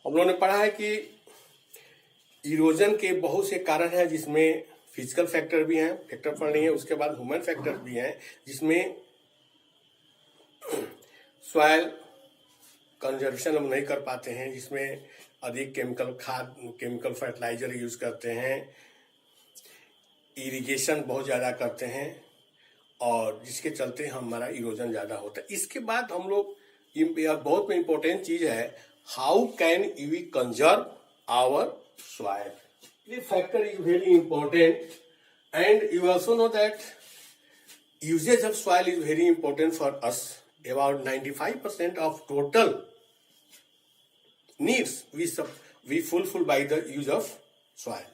हम लोगों ने पढ़ा है कि इरोजन के बहुत से कारण हैं, जिसमें फिजिकल फैक्टर भी हैं, फैक्टर पढ़ रही है, उसके बाद ह्यूमन फैक्टर भी हैं, जिसमें सॉइल कंजर्वेशन हम नहीं कर पाते हैं, जिसमें अधिक केमिकल फर्टिलाइजर यूज करते हैं, इरिगेशन बहुत ज़्यादा करते हैं, और जिसके चलते हमारा इरोजन ज़्यादा होता है। इसके बाद हम लोग बहुत इम्पोर्टेंट चीज़ है, how can we conserve our soil. This factor is very important, and you also know that usage of soil is very important for us. About 95% of total needs we fulfill by the use of soil.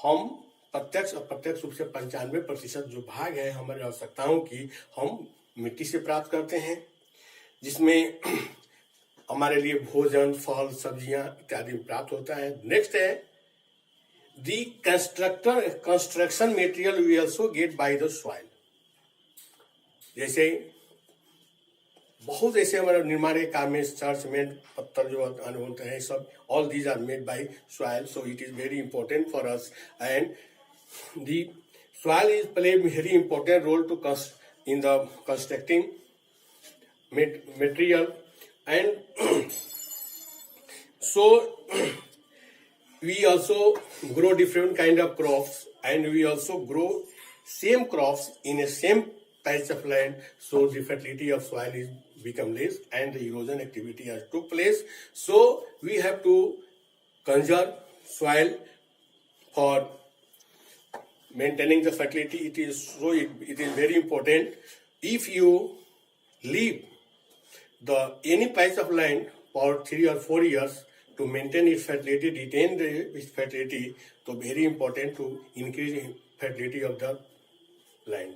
हम प्रत्यक्ष अप्रत्यक्ष रूप से 95% जो भाग है हमारी आवश्यकताओं की, हम मिट्टी से प्राप्त करते हैं, जिसमें हमारे लिए भोजन, फल, सब्जियां इत्यादि प्राप्त होता है। नेक्स्ट है the construction material we also get by the soil. जैसे बहुत ऐसे हमारे निर्माण के काम में सीमेंट, पत्थर जो होते हैं, सब all these are made by soil, so it is very important for us, and the soil is play very important role to in the constructing material, and so we also grow different kind of crops, and we also grow same crops in a same patch of land, so the fertility of soil is become less and the erosion activity has took place. So we have to conserve soil for maintaining the fertility. It is very important. If you leave any patch of land for 3 or 4 years to maintain its fertility, retain its fertility, तो very important to increase fertility of the land.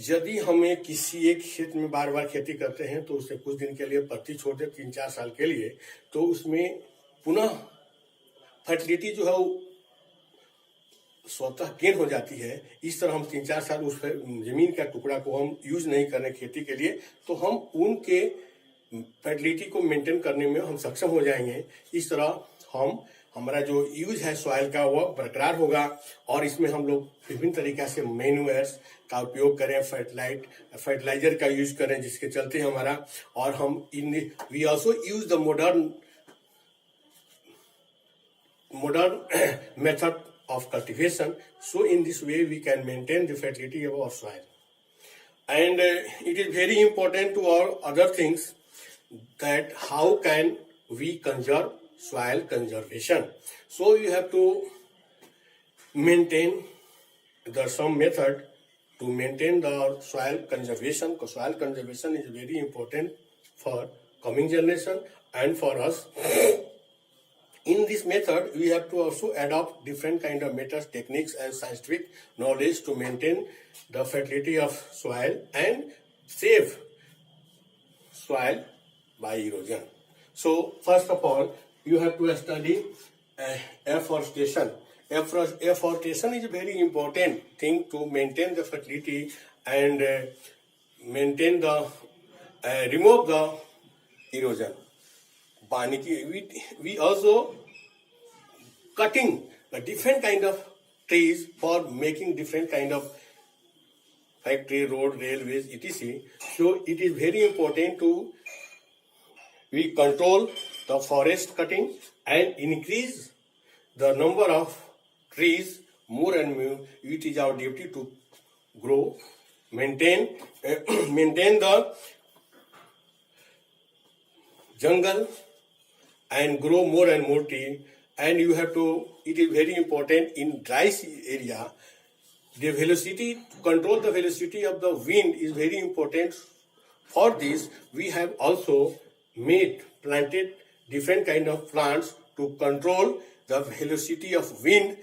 यदि हमें किसी एक क्षेत्र में बार बार खेती करते हैं तो उसे कुछ दिन के लिए पत्ती छोड़ दे 3-4 साल के लिए, तो उसमें पुनः फर्टिलिटी जो है वो स्वतः गेन हो जाती है। इस तरह हम 3-4 साल उस जमीन का टुकड़ा को हम यूज नहीं करने खेती के लिए, तो हम उनके फर्टिलिटी को मेंटेन करने में हम सक्षम हो जाएंगे। इस तरह हमारा जो यूज है सॉइल का वह बरकरार होगा, और इसमें हम लोग विभिन्न तरीके से मैन्यूअर्स का उपयोग करें, फर्टिलाइजर का यूज करें, जिसके चलते हमारा, और हम we also use the modern method of cultivation, so in this way we can maintain the fertility of our soil. And it is very important to our other things that how can we conserve soil conservation. So you have to maintain some method to maintain the soil conservation, because soil conservation is very important for coming generation and for us. In this method, we have to also adopt different kind of methods, techniques, and scientific knowledge to maintain the fertility of soil and save soil by erosion. So, first of all, you have to study afforestation. Afforestation is a very important thing to maintain the fertility and maintain the remove the erosion. We also cutting a different kind of trees for making different kind of factory, road, railways, etc. So it is very important to we control the forest cutting and increase the number of trees more and more. It is our duty to grow, maintain the jungle and grow more and more tree. And you have to, it is very important in dry area, the velocity, to control the velocity of the wind is very important. For this, we have also planted different kind of plants to control the velocity of wind.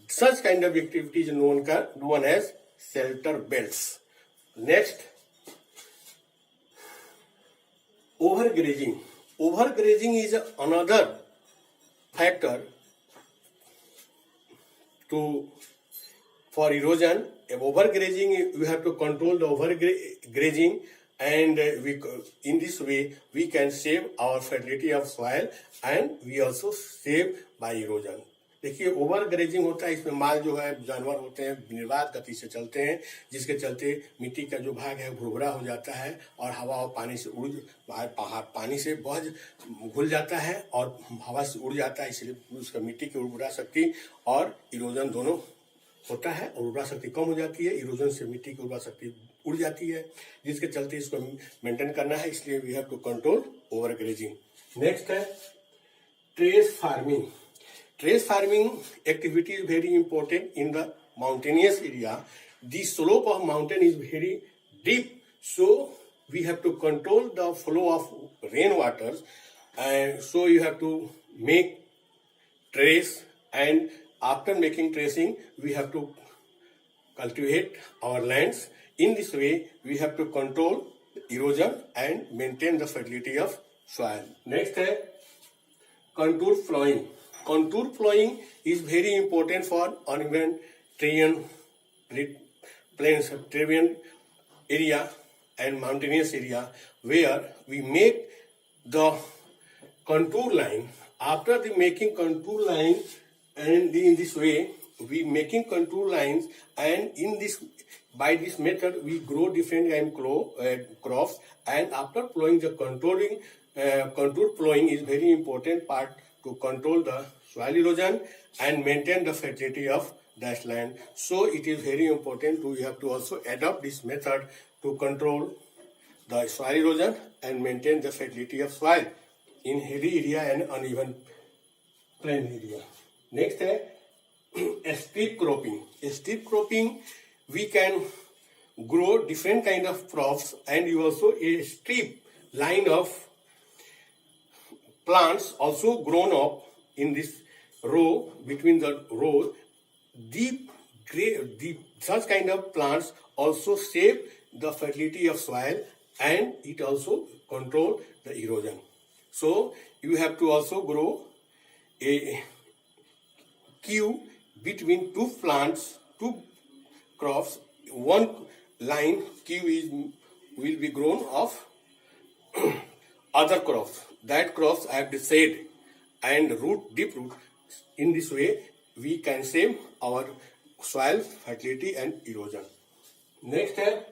Such kind of activities known as shelter belts. Next, overgrazing. Overgrazing is another factor for erosion. Overgrazing, you have to control the overgrazing and in this way we can save our fertility of soil and we also save by erosion. देखिए over grazing होता है, इसमें माल जो है जानवर होते हैं निर्बाध गति से चलते हैं, जिसके चलते मिट्टी का जो भाग है भुरभुरा हो जाता है और हवा और पानी से पानी से बहुत घुल जाता है और हवा से उड़ जाता है, इसलिए उसका मिट्टी की उर्वरा शक्ति और इरोजन दोनों होता है और उर्वरा शक्ति कम हो जाती है। इरोजन से मिट्टी की उर्वरा शक्ति उड़ जाती है, जिसके चलते इसको मेंटेन करना है, इसलिए we have to control over grazing. Next है terrace farming. Trace farming activity is very important in the mountainous area. The slope of mountain is very deep, so we have to control the flow of rainwaters, and so you have to make trace, and after making tracing we have to cultivate our lands. In this way we have to control erosion and maintain the fertility of soil. Next है contour flowing. Contour flowing is very important for uneven terrain, plains, terrain area and mountainous area, where we make the contour line. After the making contour line, and in this way we making contour lines, and in this by this method we grow different kind of crops, and after plowing the contour plowing is very important part to control the soil erosion and maintain the fertility of that land. So it is very important to, you have to also adopt this method to control the soil erosion and maintain the fertility of soil in hilly area and uneven plain area. Next है strip cropping. Strip cropping, we can grow different kind of crops, and you also a strip line of plants also grown up in this row, between the rows. Deep such kind of plants also save the fertility of soil and it also control the erosion. So you have to also grow a queue between two plants, two crops. One line queue will be grown of other crops. That crops have the shade and deep root. In this way we can save our soil fertility and erosion. Next है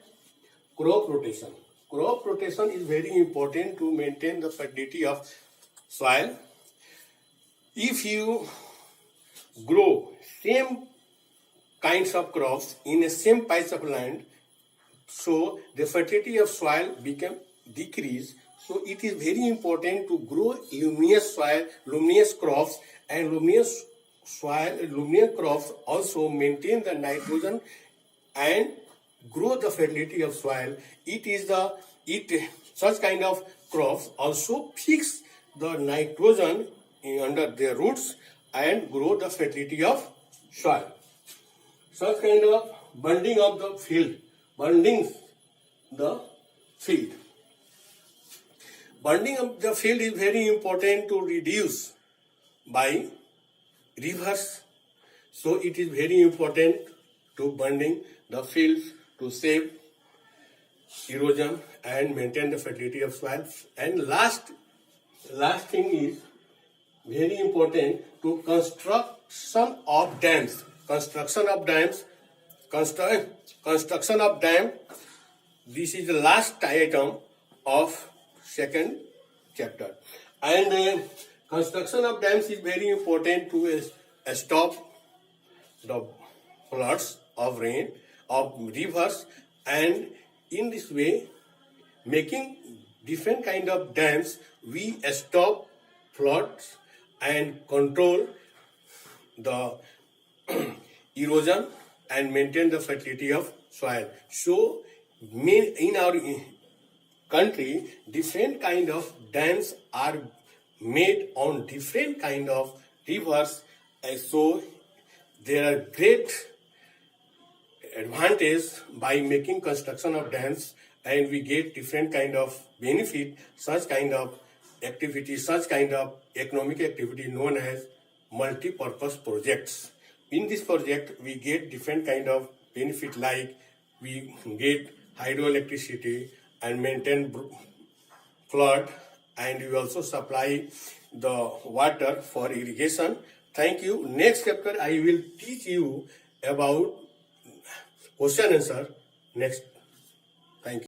crop rotation. Crop rotation is very important to maintain the fertility of soil. If you grow same kinds of crops in a same patch of land, so the fertility of soil become decreased. So it is very important to grow luminous soil, luminous crops, and luminous crops also maintain the nitrogen and grow the fertility of soil. Such kind of crops also fix the nitrogen under their roots and grow the fertility of soil. Such kind of bunding of the field, bunding the field. Bunding of the field is very important to reduce by rivers. So it is very important to bunding the fields to save erosion and maintain the fertility of soil. And last thing is very important to construction of dams. Construction of dam. This is the last item of second chapter. And construction of dams is very important to stop the floods of rain, of rivers, and in this way, making different kind of dams, we stop floods and control the erosion and maintain the fertility of soil. So, in our country, different kind of dams are made on different kind of rivers, and so there are great advantage by making construction of dams, and we get different kind of benefit. Such kind of activity, such kind of economic activity known as multi-purpose projects. In this project, we get different kind of benefit, like we get hydroelectricity and maintain flood, and you also supply the water for irrigation. Thank you. Next chapter I will teach you about question answer next